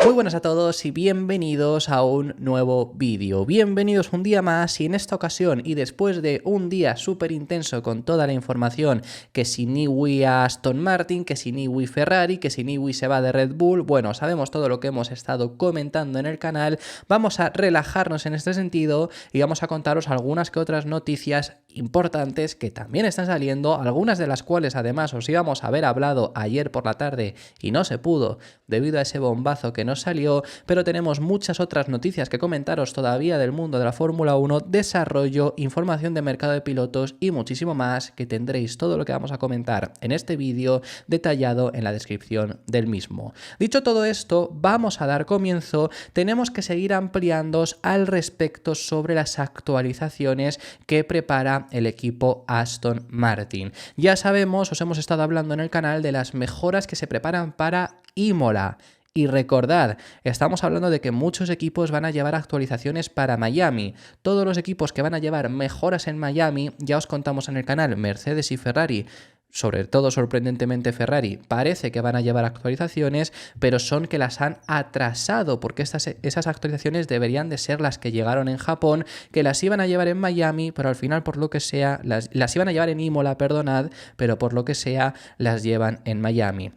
Muy buenas a todos y bienvenidos a un nuevo vídeo. Bienvenidos un día más y en esta ocasión y después de un día súper intenso con toda la información que si Newey a Aston Martin, que si Newey Ferrari, que si Newey se va de Red Bull, bueno, sabemos todo lo que hemos estado comentando en el canal, vamos a relajarnos en este sentido y vamos a contaros algunas que otras noticias importantes que también están saliendo, algunas de las cuales además os íbamos a haber hablado ayer por la tarde y no se pudo debido a ese bombazo que nos salió, pero tenemos muchas otras noticias que comentaros todavía del mundo de la Fórmula 1, desarrollo, información de mercado de pilotos y muchísimo más, que tendréis todo lo que vamos a comentar en este vídeo detallado en la descripción del mismo. Dicho todo esto, vamos a dar comienzo. Tenemos que seguir ampliando al respecto sobre las actualizaciones que prepara el equipo Aston Martin. Ya sabemos, os hemos estado hablando en el canal de las mejoras que se preparan para Imola. Y recordad, estamos hablando de que muchos equipos van a llevar actualizaciones para Miami. Todos los equipos que van a llevar mejoras en Miami, ya os contamos en el canal, Mercedes y Ferrari, sobre todo sorprendentemente Ferrari, parece que van a llevar actualizaciones, pero son que las han atrasado, porque esas actualizaciones deberían de ser las que llegaron en Japón, que las iban a llevar en Miami, pero al final por lo que sea, las iban a llevar en Imola, perdonad, pero por lo que sea las llevan en Miami.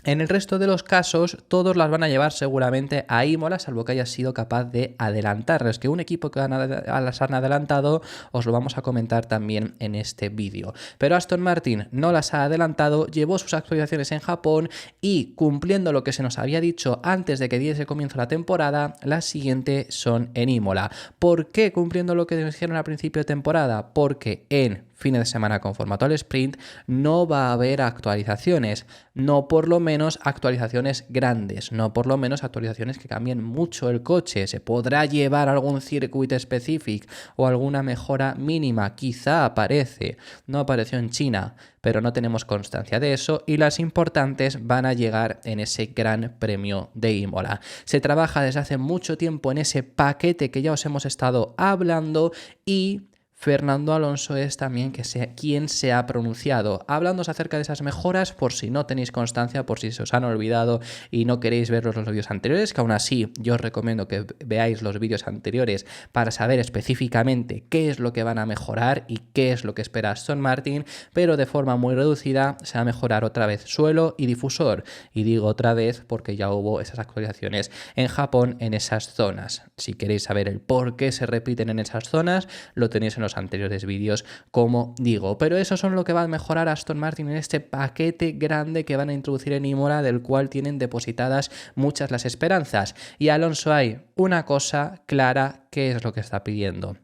En el resto de los casos, todos las van a llevar seguramente a Imola, salvo que haya sido capaz de adelantarles, que un equipo que las han adelantado os lo vamos a comentar también en este vídeo. Pero Aston Martin no las ha adelantado, llevó sus actualizaciones en Japón y, cumpliendo lo que se nos había dicho antes de que diese comienzo la temporada, las siguientes son en Imola. ¿Por qué cumpliendo lo que dijeron al principio de temporada? Porque en fines de semana con formato al sprint no va a haber actualizaciones, no por lo menos actualizaciones grandes, no por lo menos actualizaciones que cambien mucho el coche. Se podrá llevar algún circuito específico o alguna mejora mínima, quizá aparece, no apareció en China, pero no tenemos constancia de eso, y las importantes van a llegar en ese Gran Premio de Imola. Se trabaja desde hace mucho tiempo en ese paquete que ya os hemos estado hablando y Fernando Alonso es también quien se ha pronunciado, hablándoos acerca de esas mejoras por si no tenéis constancia, por si se os han olvidado y no queréis ver los vídeos anteriores, que aún así yo os recomiendo que veáis los vídeos anteriores para saber específicamente qué es lo que van a mejorar y qué es lo que espera Aston Martin, pero de forma muy reducida se va a mejorar otra vez suelo y difusor, y digo otra vez porque ya hubo esas actualizaciones en Japón en esas zonas. Si queréis saber el por qué se repiten en esas zonas, lo tenéis en los anteriores vídeos, como digo, pero eso son lo que va a mejorar Aston Martin en este paquete grande que van a introducir en Imola, del cual tienen depositadas muchas las esperanzas. Y Alonso, hay una cosa clara, ¿qué es lo que está pidiendo?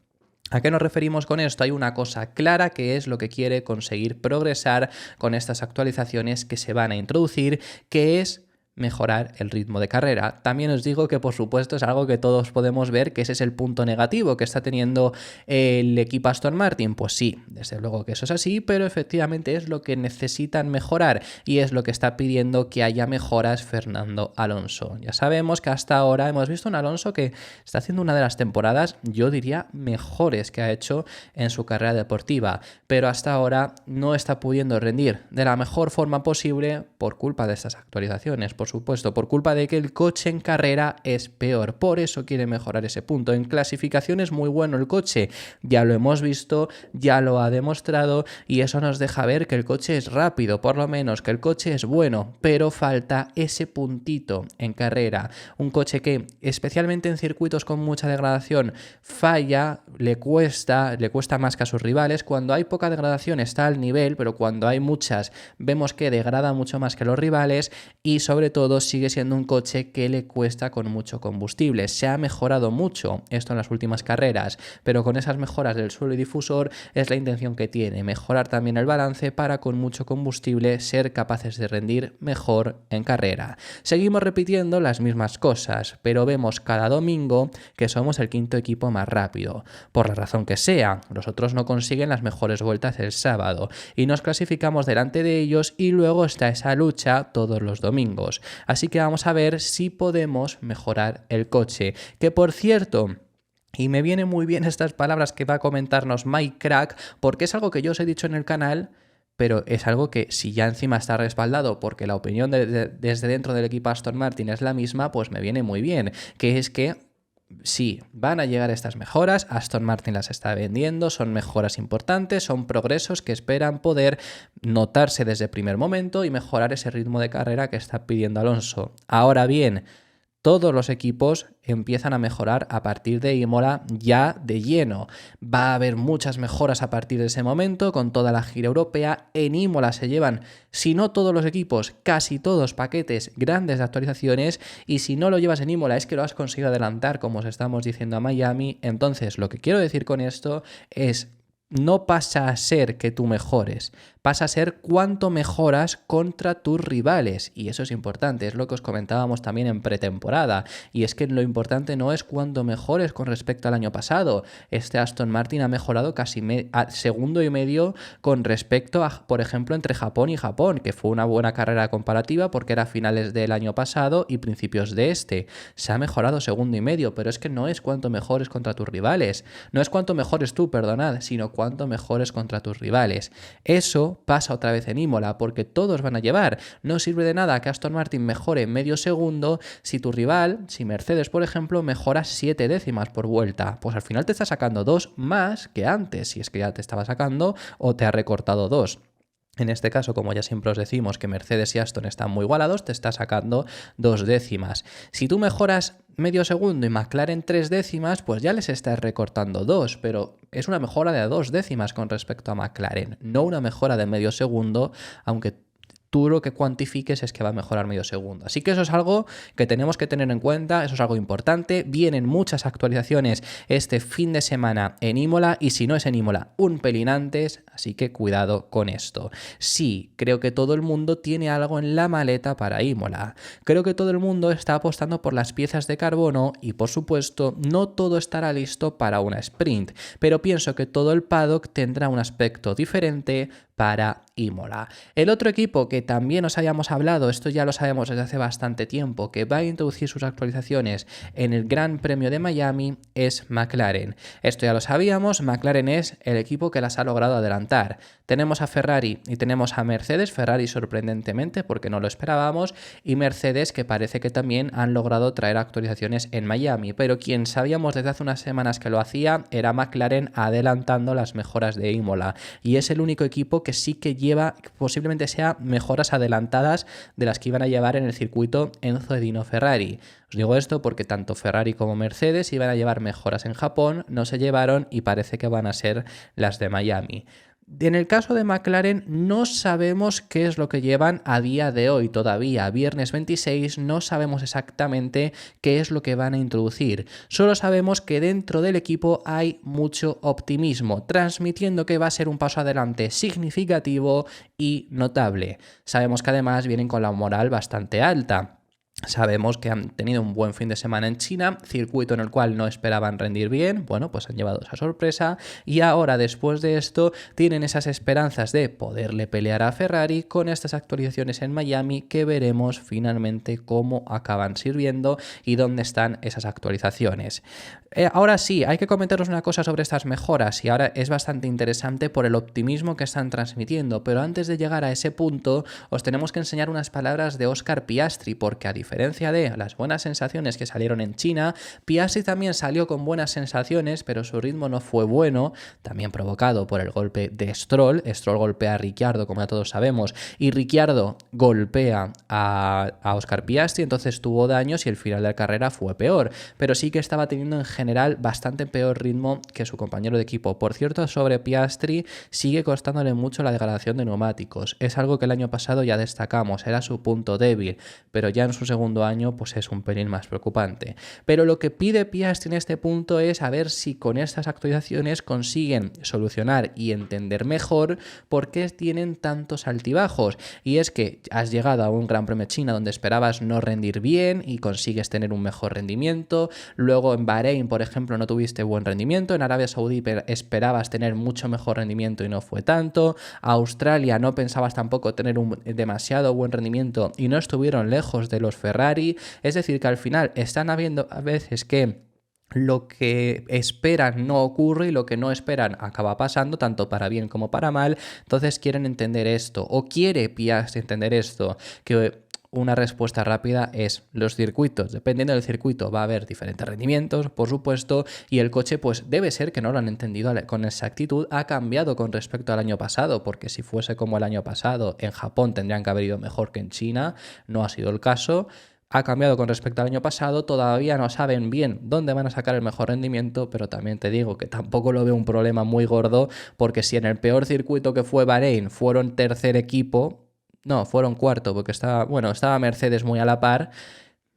¿A qué nos referimos con esto? Hay una cosa clara, que es lo que quiere conseguir progresar con estas actualizaciones que se van a introducir, que es mejorar el ritmo de carrera. También os digo que por supuesto es algo que todos podemos ver, que ese es el punto negativo que está teniendo el equipo Aston Martin. Pues sí, desde luego que eso es así, pero efectivamente es lo que necesitan mejorar y es lo que está pidiendo que haya mejoras Fernando Alonso. Ya sabemos que hasta ahora hemos visto un Alonso que está haciendo una de las temporadas, yo diría, mejores que ha hecho en su carrera deportiva, pero hasta ahora no está pudiendo rendir de la mejor forma posible por culpa de estas actualizaciones. Por supuesto, por culpa de que el coche en carrera es peor. Por eso quiere mejorar ese punto. En clasificación es muy bueno el coche, ya lo hemos visto, ya lo ha demostrado, y eso nos deja ver que el coche es rápido, por lo menos, que el coche es bueno, pero falta ese puntito en carrera. Un coche que, especialmente en circuitos con mucha degradación, falla, le cuesta más que a sus rivales. Cuando hay poca degradación está al nivel, pero cuando hay muchas vemos que degrada mucho más que los rivales, y sobre todo sigue siendo un coche que le cuesta con mucho combustible. Se ha mejorado mucho esto en las últimas carreras, pero con esas mejoras del suelo y difusor es la intención que tiene, mejorar también el balance para con mucho combustible ser capaces de rendir mejor en carrera. Seguimos repitiendo las mismas cosas, pero vemos cada domingo que somos el quinto equipo más rápido, por la razón que sea. Los otros no consiguen las mejores vueltas el sábado y nos clasificamos delante de ellos, y luego está esa lucha todos los domingos. Así que vamos a ver si podemos mejorar el coche, que por cierto, y me vienen muy bien estas palabras que va a comentarnos Mike Crack, porque es algo que yo os he dicho en el canal, pero es algo que si ya encima está respaldado porque la opinión desde dentro del equipo Aston Martin es la misma, pues me viene muy bien, que es que sí, van a llegar estas mejoras, Aston Martin las está vendiendo, son mejoras importantes, son progresos que esperan poder notarse desde el primer momento y mejorar ese ritmo de carrera que está pidiendo Alonso. Ahora bien, todos los equipos empiezan a mejorar a partir de Imola ya de lleno. Va a haber muchas mejoras a partir de ese momento con toda la gira europea. En Imola se llevan, si no todos los equipos, casi todos paquetes grandes de actualizaciones, y si no lo llevas en Imola es que lo has conseguido adelantar, como os estamos diciendo a Miami. Entonces, lo que quiero decir con esto es: no pasa a ser que tú mejores, pasa a ser cuánto mejoras contra tus rivales. Y eso es importante, es lo que os comentábamos también en pretemporada. Y es que lo importante no es cuánto mejores con respecto al año pasado. Este Aston Martin ha mejorado casi segundo y medio con respecto a, por ejemplo, entre Japón y Japón, que fue una buena carrera comparativa porque era finales del año pasado y principios de este. Se ha mejorado segundo y medio, pero es que no es cuánto mejores contra tus rivales. No es cuánto mejores tú, perdonad, sino cuánto mejores contra tus rivales. Eso pasa otra vez en Imola, porque todos van a llevar. No sirve de nada que Aston Martin mejore medio segundo si tu rival, si Mercedes, por ejemplo, mejora 7 décimas por vuelta. Pues al final te está sacando 2 más que antes, si es que ya te estaba sacando o te ha recortado 2. En este caso, como ya siempre os decimos que Mercedes y Aston están muy igualados, te está sacando 2 décimas. Si tú mejoras medio segundo y McLaren 3 décimas, pues ya les estás recortando 2, pero es una mejora de 2 décimas con respecto a McLaren, no una mejora de medio segundo, aunque tú lo que cuantifiques es que va a mejorar medio segundo. Así que eso es algo que tenemos que tener en cuenta, eso es algo importante. Vienen muchas actualizaciones este fin de semana en Imola, y si no es en Imola, un pelín antes, así que cuidado con esto. Sí, creo que todo el mundo tiene algo en la maleta para Imola. Creo que todo el mundo está apostando por las piezas de carbono y, por supuesto, no todo estará listo para una sprint, pero pienso que todo el paddock tendrá un aspecto diferente para Imola. El otro equipo que también os habíamos hablado, esto ya lo sabemos desde hace bastante tiempo, que va a introducir sus actualizaciones en el Gran Premio de Miami, es McLaren. Esto ya lo sabíamos, McLaren es el equipo que las ha logrado adelantar. Tenemos a Ferrari y tenemos a Mercedes, Ferrari sorprendentemente porque no lo esperábamos, y Mercedes que parece que también han logrado traer actualizaciones en Miami, pero quien sabíamos desde hace unas semanas que lo hacía era McLaren adelantando las mejoras de Imola, y es el único equipo que sí que lleva, posiblemente sea mejoras adelantadas de las que iban a llevar en el circuito Enzo Edino Ferrari. Os digo esto porque tanto Ferrari como Mercedes iban a llevar mejoras en Japón, no se llevaron y parece que van a ser las de Miami. En el caso de McLaren no sabemos qué es lo que llevan a día de hoy todavía, viernes 26, no sabemos exactamente qué es lo que van a introducir. Solo sabemos que dentro del equipo hay mucho optimismo, transmitiendo que va a ser un paso adelante significativo y notable. Sabemos que además vienen con la moral bastante alta. Sabemos que han tenido un buen fin de semana en China, circuito en el cual no esperaban rendir bien, bueno, pues han llevado esa sorpresa y ahora después de esto tienen esas esperanzas de poderle pelear a Ferrari con estas actualizaciones en Miami que veremos finalmente cómo acaban sirviendo y dónde están esas actualizaciones. Ahora sí, hay que comentaros una cosa sobre estas mejoras y ahora es bastante interesante por el optimismo que están transmitiendo, pero antes de llegar a ese punto os tenemos que enseñar unas palabras de Oscar Piastri, porque a diferencia de las buenas sensaciones que salieron en China, Piastri también salió con buenas sensaciones, pero su ritmo no fue bueno, también provocado por el golpe de Stroll. Stroll golpea a Ricciardo, como ya todos sabemos, y Ricciardo golpea a Oscar Piastri, entonces tuvo daños y el final de la carrera fue peor, pero sí que estaba teniendo en general bastante peor ritmo que su compañero de equipo. Por cierto, sobre Piastri sigue costándole mucho la degradación de neumáticos, es algo que el año pasado ya destacamos, era su punto débil, pero ya en su segundo año pues es un pelín más preocupante. Pero lo que pide Piastri en este punto es a ver si con estas actualizaciones consiguen solucionar y entender mejor por qué tienen tantos altibajos, y es que has llegado a un Gran Premio de China donde esperabas no rendir bien y consigues tener un mejor rendimiento, luego en Bahrein, por ejemplo, no tuviste buen rendimiento, en Arabia Saudí esperabas tener mucho mejor rendimiento y no fue tanto, Australia no pensabas tampoco tener un demasiado buen rendimiento y no estuvieron lejos de los Ferrari, es decir que al final están habiendo a veces que lo que esperan no ocurre y lo que no esperan acaba pasando, tanto para bien como para mal. Entonces quieren entender esto, o quiere Piastri entender esto, que una respuesta rápida es los circuitos. Dependiendo del circuito va a haber diferentes rendimientos, por supuesto, y el coche pues debe ser que no lo han entendido con exactitud, ha cambiado con respecto al año pasado, porque si fuese como el año pasado, en Japón tendrían que haber ido mejor que en China, no ha sido el caso. Ha cambiado con respecto al año pasado, todavía no saben bien dónde van a sacar el mejor rendimiento, pero también te digo que tampoco lo veo un problema muy gordo, porque si en el peor circuito que fue Bahrein fueron tercer equipo, no, fueron cuarto, porque estaba Mercedes muy a la par.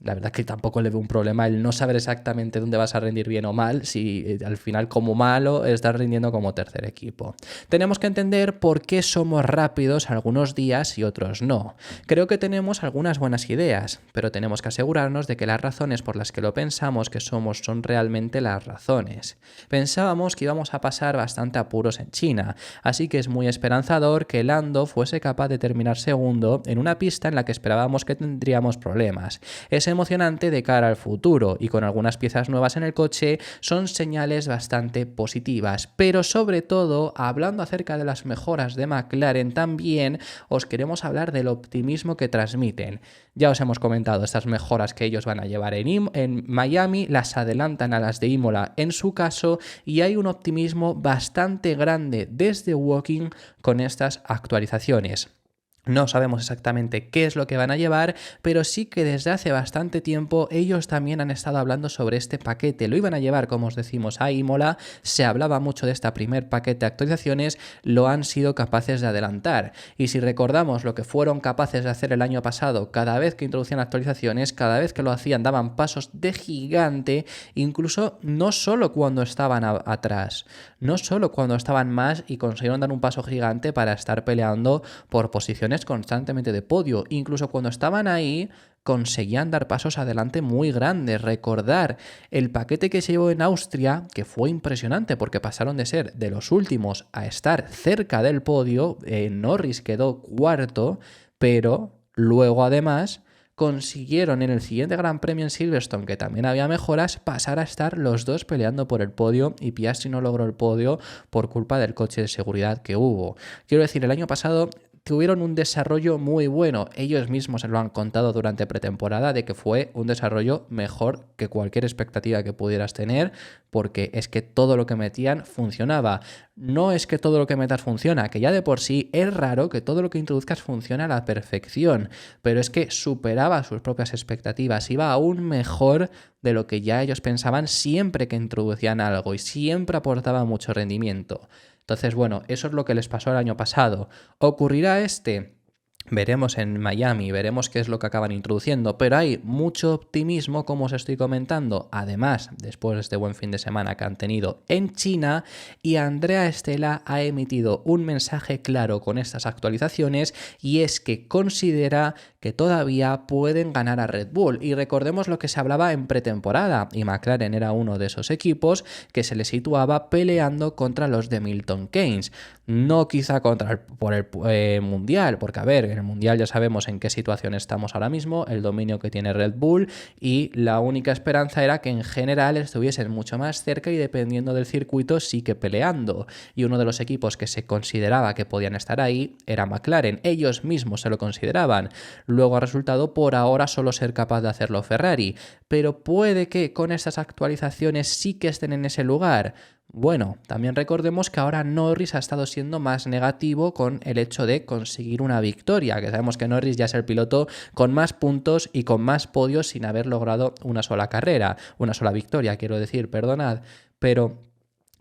La verdad que tampoco le veo un problema el no saber exactamente dónde vas a rendir bien o mal, si al final como malo estás rindiendo como tercer equipo. Tenemos que entender por qué somos rápidos algunos días y otros no. Creo que tenemos algunas buenas ideas, pero tenemos que asegurarnos de que las razones por las que lo pensamos que somos son realmente las razones. Pensábamos que íbamos a pasar bastante apuros en China, así que es muy esperanzador que Lando fuese capaz de terminar segundo en una pista en la que esperábamos que tendríamos problemas. Es emocionante de cara al futuro y con algunas piezas nuevas en el coche son señales bastante positivas, pero sobre todo, hablando acerca de las mejoras de McLaren también, os queremos hablar del optimismo que transmiten. Ya os hemos comentado estas mejoras que ellos van a llevar en Miami, las adelantan a las de Imola en su caso y hay un optimismo bastante grande desde Woking con estas actualizaciones. No sabemos exactamente qué es lo que van a llevar, pero sí que desde hace bastante tiempo ellos también han estado hablando sobre este paquete. Lo iban a llevar, como os decimos, a Imola, se hablaba mucho de este primer paquete de actualizaciones, lo han sido capaces de adelantar. Y si recordamos lo que fueron capaces de hacer el año pasado, cada vez que introducían actualizaciones, cada vez que lo hacían daban pasos de gigante, incluso no solo cuando estaban atrás, no solo cuando estaban más y consiguieron dar un paso gigante para estar peleando por posiciones constantemente de podio, incluso cuando estaban ahí conseguían dar pasos adelante muy grandes. Recordar el paquete que se llevó en Austria, que fue impresionante porque pasaron de ser de los últimos a estar cerca del podio. Norris quedó cuarto, pero luego además consiguieron en el siguiente Gran Premio en Silverstone, que también había mejoras, pasar a estar los dos peleando por el podio y Piastri no logró el podio por culpa del coche de seguridad que hubo. Quiero decir, el año pasado tuvieron un desarrollo muy bueno. Ellos mismos se lo han contado durante pretemporada de que fue un desarrollo mejor que cualquier expectativa que pudieras tener, porque es que todo lo que metían funcionaba. No es que todo lo que metas funciona, que ya de por sí es raro que todo lo que introduzcas funcione a la perfección, pero es que superaba sus propias expectativas, iba aún mejor de lo que ya ellos pensaban siempre que introducían algo y siempre aportaba mucho rendimiento. Entonces, bueno, eso es lo que les pasó el año pasado. ¿Ocurrirá este? Veremos en Miami, veremos qué es lo que acaban introduciendo, pero hay mucho optimismo, como os estoy comentando, además, después de este buen fin de semana que han tenido en China, y Andrea Stella ha emitido un mensaje claro con estas actualizaciones, y es que considera que todavía pueden ganar a Red Bull. Y recordemos lo que se hablaba en pretemporada, y McLaren era uno de esos equipos que se le situaba peleando contra los de Milton Keynes. No quizá por el Mundial, porque a ver, en el Mundial ya sabemos en qué situación estamos ahora mismo, el dominio que tiene Red Bull, y la única esperanza era que en general estuviesen mucho más cerca y dependiendo del circuito sí que peleando. Y uno de los equipos que se consideraba que podían estar ahí era McLaren, ellos mismos se lo consideraban. Luego ha resultado por ahora solo ser capaz de hacerlo Ferrari, pero puede que con estas actualizaciones sí que estén en ese lugar. Bueno, también recordemos que ahora Norris ha estado siendo más negativo con el hecho de conseguir una victoria, que sabemos que Norris ya es el piloto con más puntos y con más podios sin haber logrado una sola victoria, quiero decir, perdonad, pero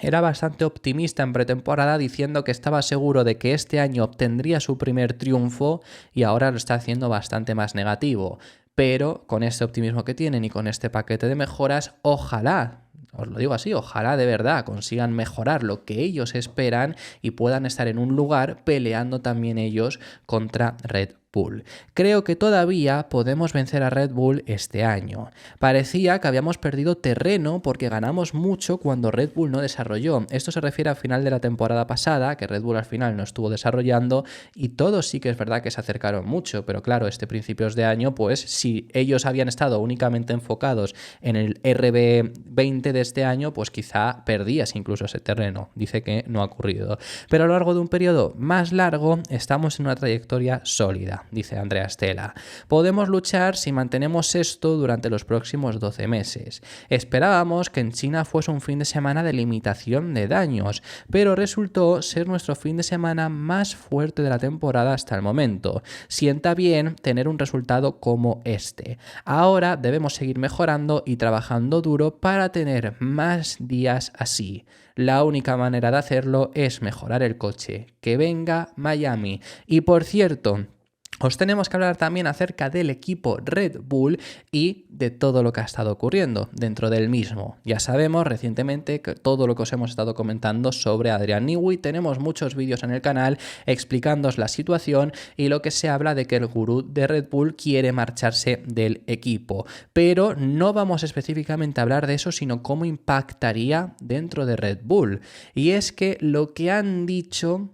era bastante optimista en pretemporada diciendo que estaba seguro de que este año obtendría su primer triunfo y ahora lo está haciendo bastante más negativo. Pero con este optimismo que tienen y con este paquete de mejoras, ojalá, os lo digo así, ojalá de verdad consigan mejorar lo que ellos esperan y puedan estar en un lugar peleando también ellos contra Red Bull. Creo que todavía podemos vencer a Red Bull este año. Parecía que habíamos perdido terreno porque ganamos mucho cuando Red Bull no desarrolló. Esto se refiere al final de la temporada pasada, que Red Bull al final no estuvo desarrollando y todos sí que es verdad que se acercaron mucho, pero claro, principios de año, pues si ellos habían estado únicamente enfocados en el RB20 de este año, pues quizá perdías incluso ese terreno. Dice que no ha ocurrido. Pero a lo largo de un periodo más largo estamos en una trayectoria sólida, dice Andrea Stella. Podemos luchar si mantenemos esto durante los próximos 12 meses. Esperábamos que en China fuese un fin de semana de limitación de daños, pero resultó ser nuestro fin de semana más fuerte de la temporada hasta el momento. Sienta bien tener un resultado como este. Ahora debemos seguir mejorando y trabajando duro para tener más días así. La única manera de hacerlo es mejorar el coche. Que venga Miami. Y por cierto, os tenemos que hablar también acerca del equipo Red Bull y de todo lo que ha estado ocurriendo dentro del mismo. Ya sabemos recientemente que todo lo que os hemos estado comentando sobre Adrian Newey, tenemos muchos vídeos en el canal explicándoos la situación y lo que se habla de que el gurú de Red Bull quiere marcharse del equipo. Pero no vamos específicamente a hablar de eso, sino cómo impactaría dentro de Red Bull. Y es que lo que han dicho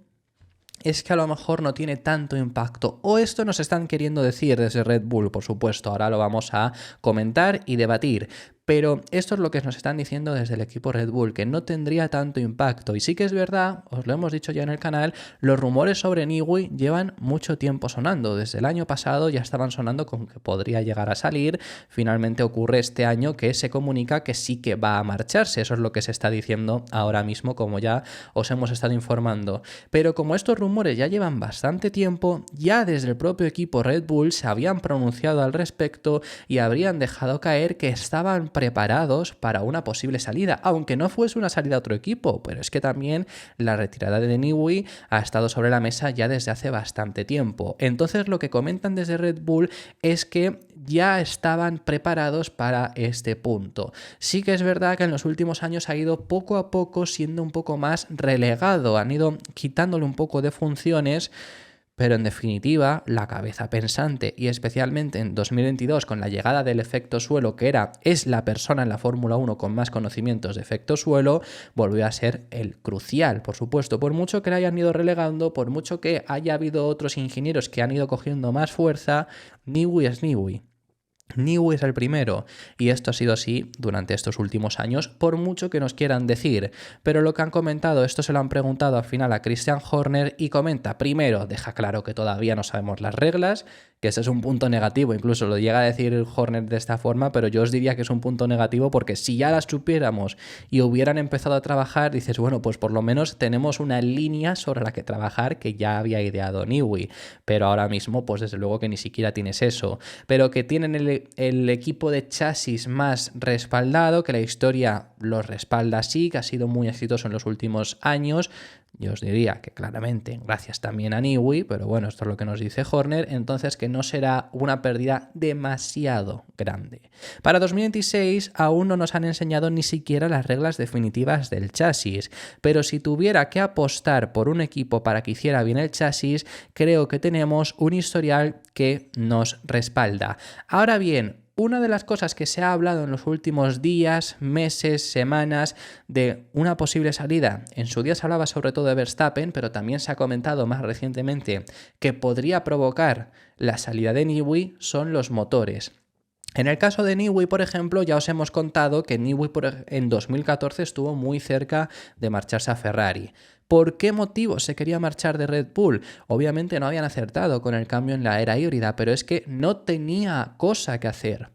es que a lo mejor no tiene tanto impacto. O esto nos están queriendo decir desde Red Bull, por supuesto. Ahora lo vamos a comentar y debatir. Pero esto es lo que nos están diciendo desde el equipo Red Bull, que no tendría tanto impacto. Y sí que es verdad, os lo hemos dicho ya en el canal, los rumores sobre Newey llevan mucho tiempo sonando. Desde el año pasado ya estaban sonando con que podría llegar a salir. Finalmente ocurre este año que se comunica que sí que va a marcharse. Eso es lo que se está diciendo ahora mismo, como ya os hemos estado informando. Pero como estos rumores ya llevan bastante tiempo, ya desde el propio equipo Red Bull se habían pronunciado al respecto y habrían dejado caer que estaban preparados para una posible salida, aunque no fuese una salida a otro equipo, pero es que también la retirada de Newey ha estado sobre la mesa ya desde hace bastante tiempo. Entonces lo que comentan desde Red Bull es que ya estaban preparados para este punto. Sí que es verdad que en los últimos años ha ido poco a poco siendo un poco más relegado, han ido quitándole un poco de funciones. Pero en definitiva, la cabeza pensante, y especialmente en 2022 con la llegada del efecto suelo, que es la persona en la Fórmula 1 con más conocimientos de efecto suelo, volvió a ser el crucial, por supuesto. Por mucho que le hayan ido relegando, por mucho que haya habido otros ingenieros que han ido cogiendo más fuerza, Newey es Newey. Newey es el primero, y esto ha sido así durante estos últimos años, por mucho que nos quieran decir. Pero lo que han comentado, esto se lo han preguntado al final a Christian Horner y comenta, primero, deja claro que todavía no sabemos las reglas, que ese es un punto negativo, incluso lo llega a decir Horner de esta forma, pero yo os diría que es un punto negativo porque si ya las supiéramos y hubieran empezado a trabajar, dices, bueno, pues por lo menos tenemos una línea sobre la que trabajar que ya había ideado Newey, pero ahora mismo, pues desde luego que ni siquiera tienes eso, pero que tienen el equipo de chasis más respaldado, que la historia los respalda así, que ha sido muy exitoso en los últimos años. Yo os diría que claramente gracias también a Newey, pero bueno, esto es lo que nos dice Horner, entonces que no será una pérdida demasiado grande. Para 2026 aún no nos han enseñado ni siquiera las reglas definitivas del chasis, pero si tuviera que apostar por un equipo para que hiciera bien el chasis, creo que tenemos un historial que nos respalda. Ahora bien, una de las cosas que se ha hablado en los últimos días, meses, semanas de una posible salida, en su día se hablaba sobre todo de Verstappen, pero también se ha comentado más recientemente que podría provocar la salida de Newey, son los motores. En el caso de Newey, por ejemplo, ya os hemos contado que Newey en 2014 estuvo muy cerca de marcharse a Ferrari. ¿Por qué motivo se quería marchar de Red Bull? Obviamente no habían acertado con el cambio en la era híbrida, pero es que no tenía cosa que hacer.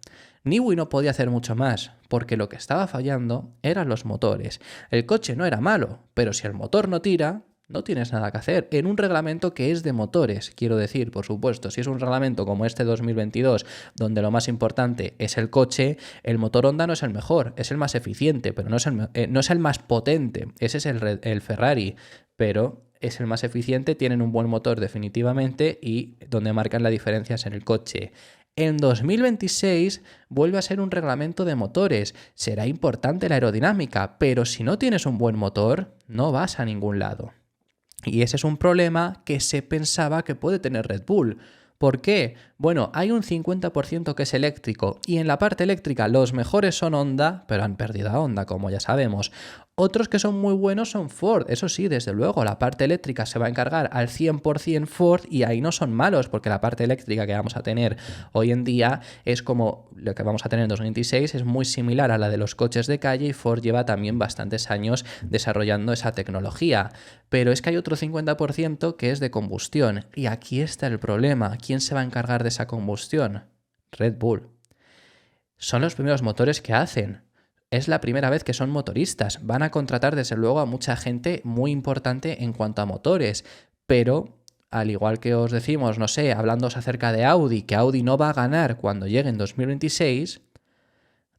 Newey no podía hacer mucho más, porque lo que estaba fallando eran los motores. El coche no era malo, pero si el motor no tira, no tienes nada que hacer. En un reglamento que es de motores, quiero decir, por supuesto, si es un reglamento como este 2022, donde lo más importante es el coche, el motor Honda no es el mejor, es el más eficiente, pero no es el más potente. Ese es el Ferrari, pero es el más eficiente, tienen un buen motor definitivamente y donde marcan la diferencia es en el coche. En 2026 vuelve a ser un reglamento de motores. Será importante la aerodinámica, pero si no tienes un buen motor, no vas a ningún lado. Y ese es un problema que se pensaba que puede tener Red Bull. ¿Por qué? Bueno, hay un 50% que es eléctrico y en la parte eléctrica los mejores son Honda, pero han perdido a Honda, como ya sabemos. Otros que son muy buenos son Ford, eso sí, desde luego, la parte eléctrica se va a encargar al 100% Ford y ahí no son malos, porque la parte eléctrica que vamos a tener hoy en día es como lo que vamos a tener en 2026, es muy similar a la de los coches de calle y Ford lleva también bastantes años desarrollando esa tecnología. Pero es que hay otro 50% que es de combustión y aquí está el problema. ¿Quién se va a encargar de esa combustión? Red Bull. Son los primeros motores que hacen. Es la primera vez que son motoristas. Van a contratar desde luego a mucha gente muy importante en cuanto a motores, pero al igual que os decimos, no sé, hablándoos acerca de Audi, que Audi no va a ganar cuando llegue en 2026,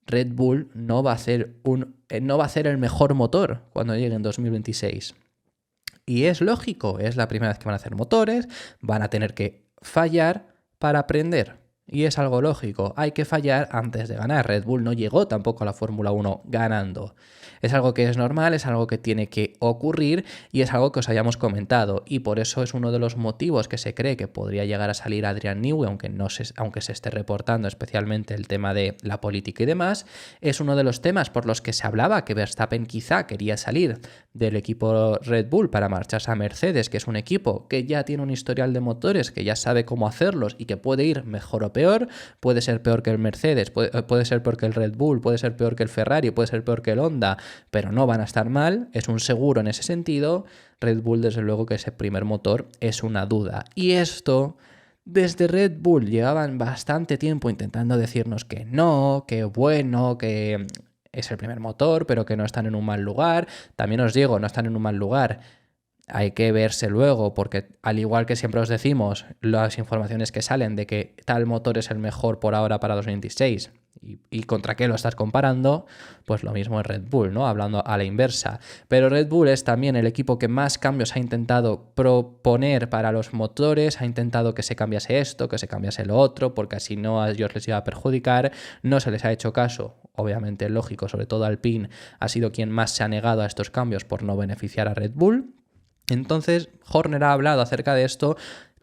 Red Bull no va a hacer el mejor motor cuando llegue en 2026. Y es lógico, es la primera vez que van a hacer motores, van a tener que fallar para aprender. Y es algo lógico, hay que fallar antes de ganar. Red Bull no llegó tampoco a la Fórmula 1 ganando. Es algo que es normal, es algo que tiene que ocurrir y es algo que os hayamos comentado. Y por eso es uno de los motivos que se cree que podría llegar a salir Adrian Newey, aunque se esté reportando especialmente el tema de la política y demás. Es uno de los temas por los que se hablaba que Verstappen quizá quería salir del equipo Red Bull para marcharse a Mercedes, que es un equipo que ya tiene un historial de motores, que ya sabe cómo hacerlos y que puede ir mejor o peor. Puede ser peor que el Mercedes, puede ser peor que el Red Bull, puede ser peor que el Ferrari, puede ser peor que el Honda, pero no van a estar mal, es un seguro en ese sentido. Red Bull, desde luego que ese primer motor es una duda. Y esto, desde Red Bull llevaban bastante tiempo intentando decirnos que no, que bueno, que es el primer motor, pero que no están en un mal lugar. También os digo, no están en un mal lugar. Hay que verse luego, porque al igual que siempre os decimos, las informaciones que salen de que tal motor es el mejor por ahora para 2026 y contra qué lo estás comparando, pues lo mismo es Red Bull, ¿no? Hablando a la inversa. Pero Red Bull es también el equipo que más cambios ha intentado proponer para los motores, ha intentado que se cambiase esto, que se cambiase lo otro, porque así no a ellos les iba a perjudicar, no se les ha hecho caso, obviamente lógico, sobre todo Alpine ha sido quien más se ha negado a estos cambios por no beneficiar a Red Bull. Entonces, Horner ha hablado acerca de esto,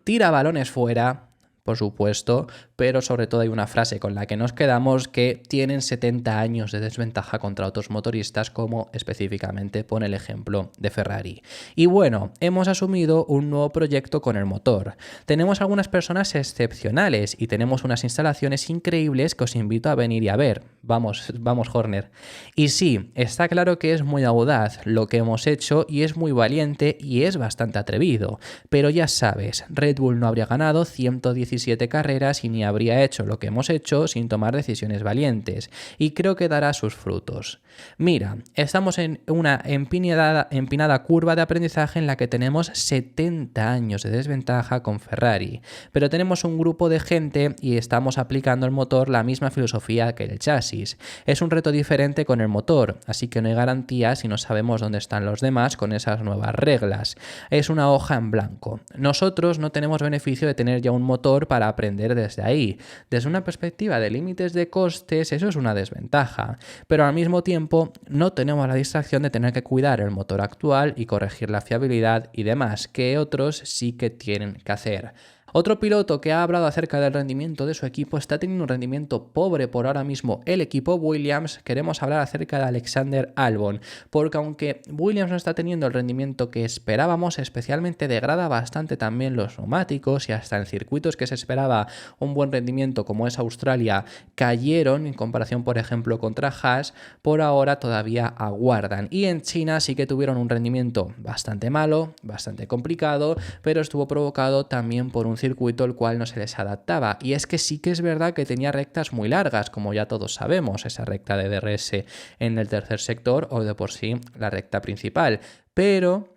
tira balones fuera, por supuesto, pero sobre todo hay una frase con la que nos quedamos que tienen 70 años de desventaja contra otros motoristas, como específicamente pone el ejemplo de Ferrari. Y bueno, hemos asumido un nuevo proyecto con el motor. Tenemos algunas personas excepcionales y tenemos unas instalaciones increíbles que os invito a venir y a ver. Vamos, Horner. Y sí, está claro que es muy audaz lo que hemos hecho y es muy valiente y es bastante atrevido. Pero ya sabes, Red Bull no habría ganado 117 carreras y ni habría hecho lo que hemos hecho sin tomar decisiones valientes. Y creo que dará sus frutos. Mira, estamos en una empinada curva de aprendizaje en la que tenemos 70 años de desventaja con Ferrari. Pero tenemos un grupo de gente y estamos aplicando al motor la misma filosofía que el chasis. Es un reto diferente con el motor, así que no hay garantía si no sabemos dónde están los demás con esas nuevas reglas. Es una hoja en blanco. Nosotros no tenemos beneficio de tener ya un motor para aprender desde ahí. Desde una perspectiva de límites de costes, eso es una desventaja, pero al mismo tiempo no tenemos la distracción de tener que cuidar el motor actual y corregir la fiabilidad y demás, que otros sí que tienen que hacer. Otro piloto que ha hablado acerca del rendimiento de su equipo está teniendo un rendimiento pobre por ahora mismo el equipo Williams. Queremos hablar acerca de Alexander Albon, porque aunque Williams no está teniendo el rendimiento que esperábamos, especialmente degrada bastante también los neumáticos y hasta en circuitos que se esperaba un buen rendimiento como es Australia, cayeron en comparación por ejemplo contra Haas, por ahora todavía aguardan. Y en China sí que tuvieron un rendimiento bastante malo, bastante complicado, pero estuvo provocado también por un circuito el cual no se les adaptaba. Y es que sí que es verdad que tenía rectas muy largas, como ya todos sabemos, esa recta de DRS en el tercer sector o de por sí la recta principal. Pero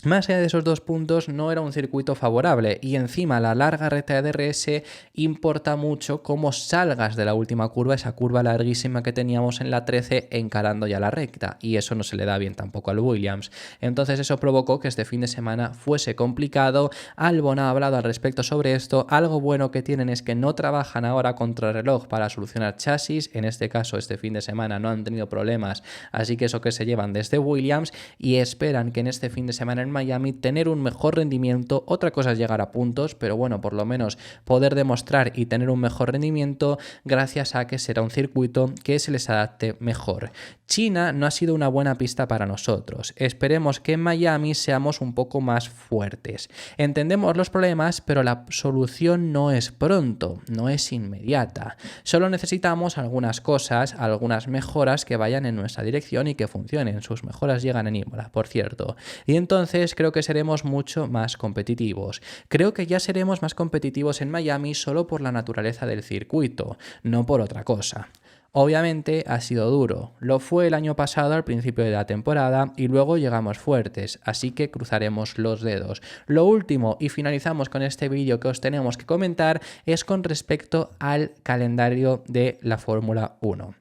más allá de esos dos puntos, no era un circuito favorable y encima la larga recta de DRS importa mucho cómo salgas de la última curva, esa curva larguísima que teníamos en la 13 encarando ya la recta, y eso no se le da bien tampoco al Williams. Entonces eso provocó que este fin de semana fuese complicado. Albon ha hablado al respecto sobre esto. Algo bueno que tienen es que no trabajan ahora contra reloj para solucionar chasis, en este caso este fin de semana no han tenido problemas, así que eso que se llevan desde Williams y esperan que en este fin de semana en Miami, tener un mejor rendimiento. Otra cosa es llegar a puntos, pero bueno, por lo menos poder demostrar y tener un mejor rendimiento gracias a que será un circuito que se les adapte mejor. China no ha sido una buena pista para nosotros. Esperemos que en Miami seamos un poco más fuertes. Entendemos los problemas, pero la solución no es pronto, no es inmediata. Solo necesitamos algunas cosas, algunas mejoras que vayan en nuestra dirección y que funcionen. Sus mejoras llegan en Imola, por cierto. Y entonces creo que seremos mucho más competitivos. Creo que ya seremos más competitivos en Miami solo por la naturaleza del circuito, no por otra cosa. Obviamente ha sido duro, lo fue el año pasado al principio de la temporada y luego llegamos fuertes, así que cruzaremos los dedos. Lo último, y finalizamos con este vídeo que os tenemos que comentar, es con respecto al calendario de la Fórmula 1.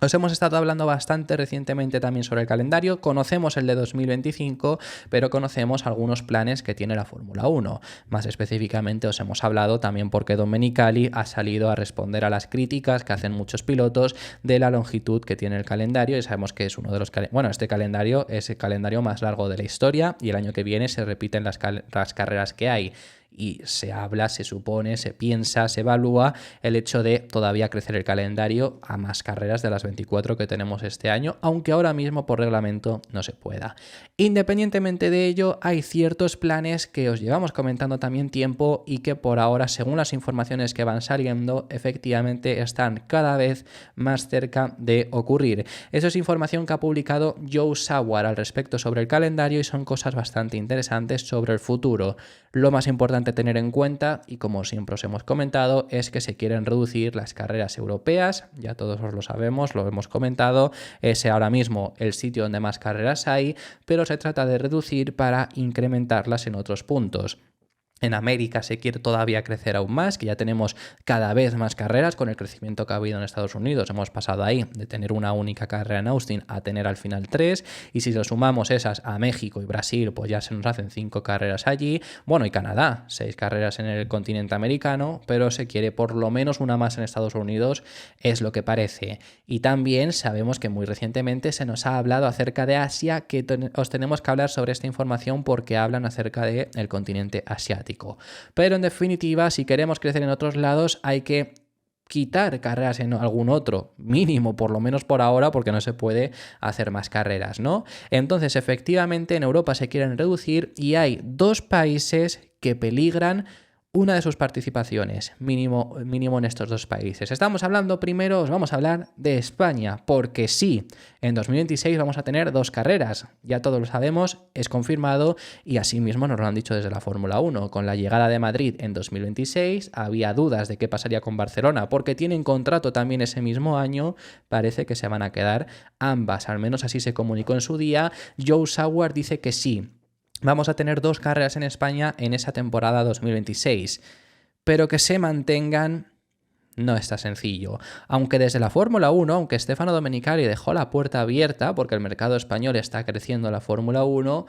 Os hemos estado hablando bastante recientemente también sobre el calendario, conocemos el de 2025, pero conocemos algunos planes que tiene la Fórmula 1. Más específicamente os hemos hablado también porque Domenicali ha salido a responder a las críticas que hacen muchos pilotos de la longitud que tiene el calendario y sabemos que es uno de los... Bueno, este calendario es el calendario más largo de la historia y el año que viene se repiten las carreras que hay. Y se habla, se supone, se piensa, se evalúa el hecho de todavía crecer el calendario a más carreras de las 24 que tenemos este año, aunque ahora mismo por reglamento no se pueda. Independientemente de ello, hay ciertos planes que os llevamos comentando también tiempo y que por ahora, según las informaciones que van saliendo, efectivamente están cada vez más cerca de ocurrir. Eso es información que ha publicado Joe Sawar al respecto sobre el calendario y son cosas bastante interesantes sobre el futuro. Lo más importante a tener en cuenta, y como siempre os hemos comentado, es que se quieren reducir las carreras europeas, ya todos os lo sabemos, lo hemos comentado, es ahora mismo el sitio donde más carreras hay, pero se trata de reducir para incrementarlas en otros puntos. En América se quiere todavía crecer aún más, que ya tenemos cada vez más carreras con el crecimiento que ha habido en Estados Unidos. Hemos pasado ahí de tener una única carrera en Austin a tener al final 3. Y si lo sumamos esas a México y Brasil, pues ya se nos hacen 5 carreras allí. Bueno, y Canadá, 6 carreras en el continente americano, pero se quiere por lo menos una más en Estados Unidos, es lo que parece. Y también sabemos que muy recientemente se nos ha hablado acerca de Asia, que os tenemos que hablar sobre esta información porque hablan acerca del continente asiático. Pero en definitiva, si queremos crecer en otros lados, hay que quitar carreras en algún otro, mínimo por lo menos por ahora, porque no se puede hacer más carreras, ¿no? Entonces, efectivamente, en Europa se quieren reducir y hay 2 países que peligran una de sus participaciones, mínimo en estos 2 países. Estamos hablando primero, os vamos a hablar de España, porque sí, en 2026 vamos a tener 2 carreras, ya todos lo sabemos, es confirmado y asimismo nos lo han dicho desde la Fórmula 1. Con la llegada de Madrid en 2026 había dudas de qué pasaría con Barcelona, porque tienen contrato también ese mismo año, parece que se van a quedar ambas, al menos así se comunicó en su día. Joe Sawar dice que sí. Vamos a tener 2 carreras en España en esa temporada 2026, pero que se mantengan no está sencillo. Aunque desde la Fórmula 1, aunque Stefano Domenicali dejó la puerta abierta porque el mercado español está creciendo en la Fórmula 1,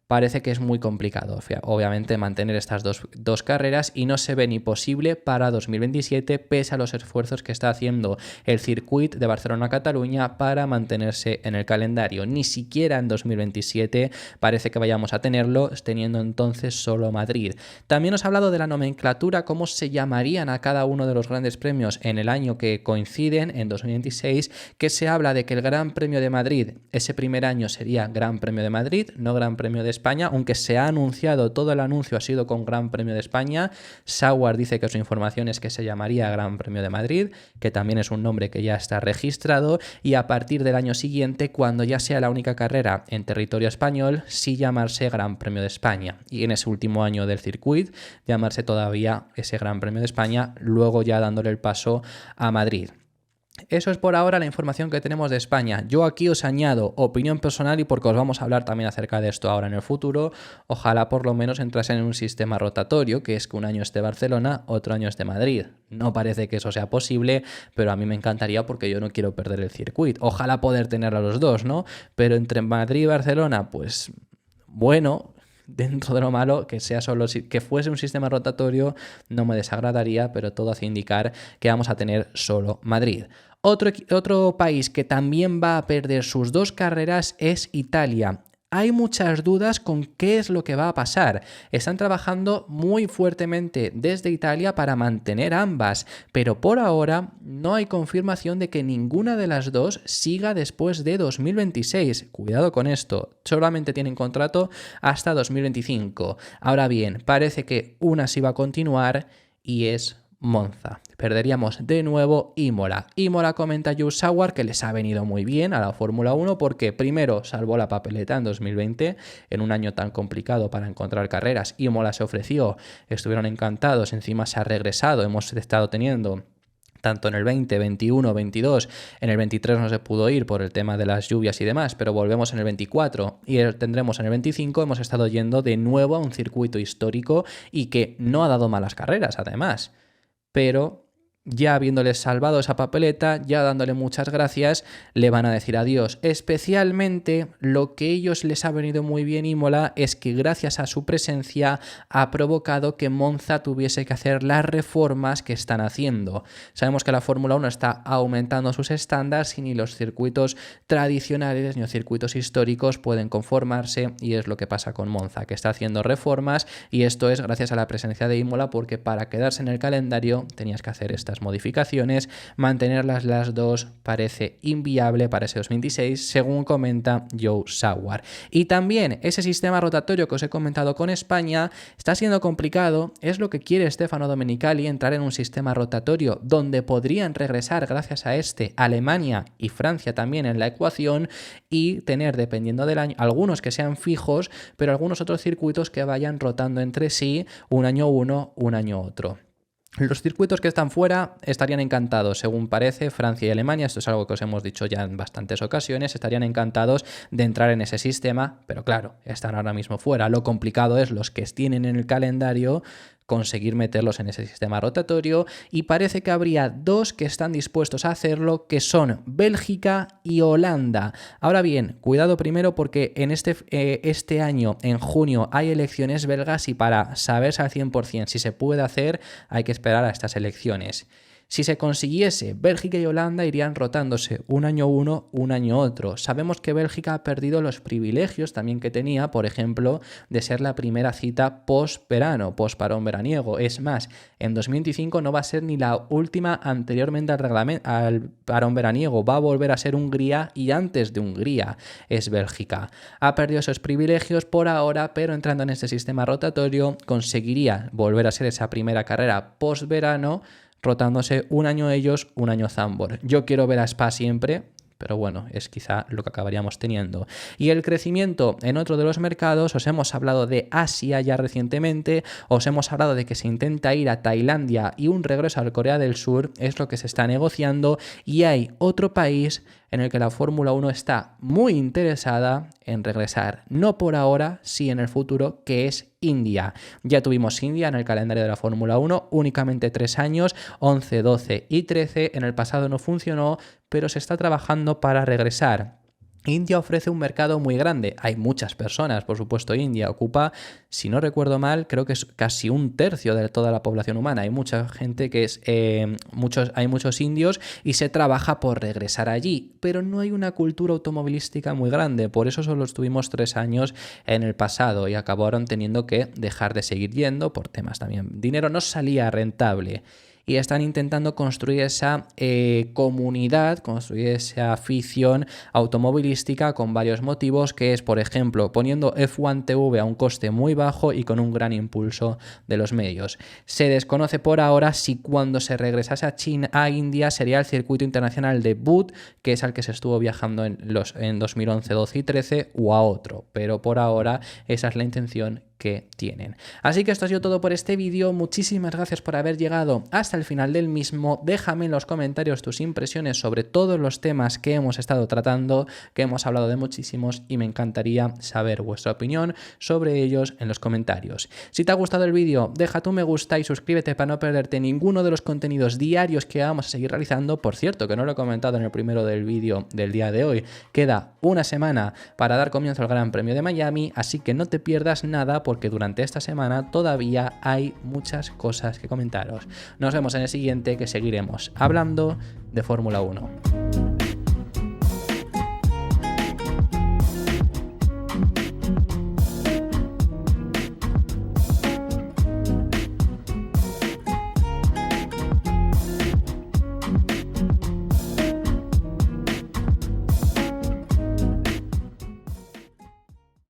parece que es muy complicado, obviamente, mantener estas dos carreras y no se ve ni posible para 2027 pese a los esfuerzos que está haciendo el circuito de Barcelona-Cataluña para mantenerse en el calendario. Ni siquiera en 2027 parece que vayamos a tenerlo, teniendo entonces solo Madrid. También os he hablado de la nomenclatura, cómo se llamarían a cada uno de los grandes premios en el año que coinciden, en 2026, que se habla de que el Gran Premio de Madrid, ese primer año sería Gran Premio de Madrid, no Gran Premio de España, aunque se ha anunciado, todo el anuncio ha sido con Gran Premio de España. Sawar dice que su información es que se llamaría Gran Premio de Madrid, que también es un nombre que ya está registrado, y a partir del año siguiente, cuando ya sea la única carrera en territorio español, sí llamarse Gran Premio de España. Y en ese último año del circuito, llamarse todavía ese Gran Premio de España, luego ya dándole el paso a Madrid. Eso es por ahora la información que tenemos de España. Yo aquí os añado opinión personal y porque os vamos a hablar también acerca de esto ahora en el futuro, ojalá por lo menos entrasen en un sistema rotatorio, que es que un año esté Barcelona, otro año esté Madrid. No parece que eso sea posible, pero a mí me encantaría porque yo no quiero perder el circuito. Ojalá poder tener a los dos, ¿no? Pero entre Madrid y Barcelona, pues bueno, dentro de lo malo, que sea solo que fuese un sistema rotatorio no me desagradaría, pero todo hace indicar que vamos a tener solo Madrid. Otro país que también va a perder sus 2 carreras es Italia. hay muchas dudas con qué es lo que va a pasar. Están trabajando muy fuertemente desde Italia para mantener ambas, pero por ahora no hay confirmación de que ninguna de las dos siga después de 2026. Cuidado con esto, solamente tienen contrato hasta 2025. Ahora bien, parece que una sí va a continuar y es Monza. Perderíamos de nuevo Imola. Imola, comenta Joe Sawar, que les ha venido muy bien a la Fórmula 1 porque primero salvó la papeleta en 2020, en un año tan complicado para encontrar carreras. Imola se ofreció, estuvieron encantados, encima se ha regresado, hemos estado teniendo tanto en el 20, 21, 22, en el 23 no se pudo ir por el tema de las lluvias y demás, pero volvemos en el 24 y tendremos en el 25, hemos estado yendo de nuevo a un circuito histórico y que no ha dado malas carreras además. Pero ya habiéndoles salvado esa papeleta, ya dándole muchas gracias, le van a decir adiós. Especialmente lo que ellos les ha venido muy bien Imola es que gracias a su presencia ha provocado que Monza tuviese que hacer las reformas que están haciendo. Sabemos que la Fórmula 1 está aumentando sus estándares y ni los circuitos tradicionales ni los circuitos históricos pueden conformarse, y es lo que pasa con Monza, que está haciendo reformas, y esto es gracias a la presencia de Imola, porque para quedarse en el calendario tenías que hacer estas modificaciones. Mantenerlas las dos parece inviable para ese 2026, según comenta Joe Sawar. Y también ese sistema rotatorio que os he comentado con España está siendo complicado. Es lo que quiere Stefano Domenicali, entrar en un sistema rotatorio donde podrían regresar gracias a Alemania y Francia también en la ecuación, y tener, dependiendo del año, algunos que sean fijos, pero algunos otros circuitos que vayan rotando entre sí, un año uno, un año otro. Los circuitos que están fuera estarían encantados, según parece, Francia y Alemania, esto es algo que os hemos dicho ya en bastantes ocasiones, estarían encantados de entrar en ese sistema, pero claro, están ahora mismo fuera. Lo complicado es los que tienen en el calendario conseguir meterlos en ese sistema rotatorio, y parece que habría dos que están dispuestos a hacerlo, que son Bélgica y Holanda. Ahora bien, cuidado primero porque en este año, en junio, hay elecciones belgas y para saberse al 100% si se puede hacer hay que esperar a estas elecciones. Si se consiguiese, Bélgica y Holanda irían rotándose un año uno, un año otro. Sabemos que Bélgica ha perdido los privilegios también que tenía, por ejemplo, de ser la primera cita post-verano, post-parón veraniego. Es más, en 2025 no va a ser ni la última anteriormente al parón veraniego. Va a volver a ser Hungría, y antes de Hungría es Bélgica. Ha perdido esos privilegios por ahora, pero entrando en este sistema rotatorio conseguiría volver a ser esa primera carrera post-verano, rotándose un año ellos, un año Zandvoort. Yo quiero ver a Spa siempre, pero bueno, es quizá lo que acabaríamos teniendo. Y el crecimiento en otro de los mercados, os hemos hablado de Asia ya recientemente, os hemos hablado de que se intenta ir a Tailandia y un regreso a Corea del Sur es lo que se está negociando, y hay otro país en el que la Fórmula 1 está muy interesada en regresar, no por ahora, sí en el futuro, que es India. Ya tuvimos India en el calendario de la Fórmula 1, únicamente 3 años, 11, 12 y 13, en el pasado no funcionó, pero se está trabajando para regresar. India ofrece un mercado muy grande, hay muchas personas, por supuesto. India ocupa, si no recuerdo mal, creo que es casi un tercio de toda la población humana. Hay mucha gente que es, hay muchos indios, y se trabaja por regresar allí, pero no hay una cultura automovilística muy grande, por eso solo estuvimos 3 años en el pasado y acabaron teniendo que dejar de seguir yendo por temas también. Dinero no salía rentable. Y están intentando construir esa comunidad, construir esa afición automovilística con varios motivos, que es, por ejemplo, poniendo F1 TV a un coste muy bajo y con un gran impulso de los medios. Se desconoce por ahora si cuando se regresase a India sería el circuito internacional de Bud, que es al que se estuvo viajando en 2011, 12 y 13, o a otro, pero por ahora esa es la intención que tienen. Así que esto ha sido todo por este vídeo. Muchísimas gracias por haber llegado hasta el final del mismo. Déjame en los comentarios tus impresiones sobre todos los temas que hemos estado tratando, que hemos hablado de muchísimos, y me encantaría saber vuestra opinión sobre ellos en los comentarios. Si te ha gustado el vídeo, deja tu me gusta y suscríbete para no perderte ninguno de los contenidos diarios que vamos a seguir realizando. Por cierto, que no lo he comentado en el primero del vídeo del día de hoy, queda una semana para dar comienzo al Gran Premio de Miami, así que no te pierdas nada, porque durante esta semana todavía hay muchas cosas que comentaros. Nos vemos en el siguiente, que seguiremos hablando de Fórmula 1.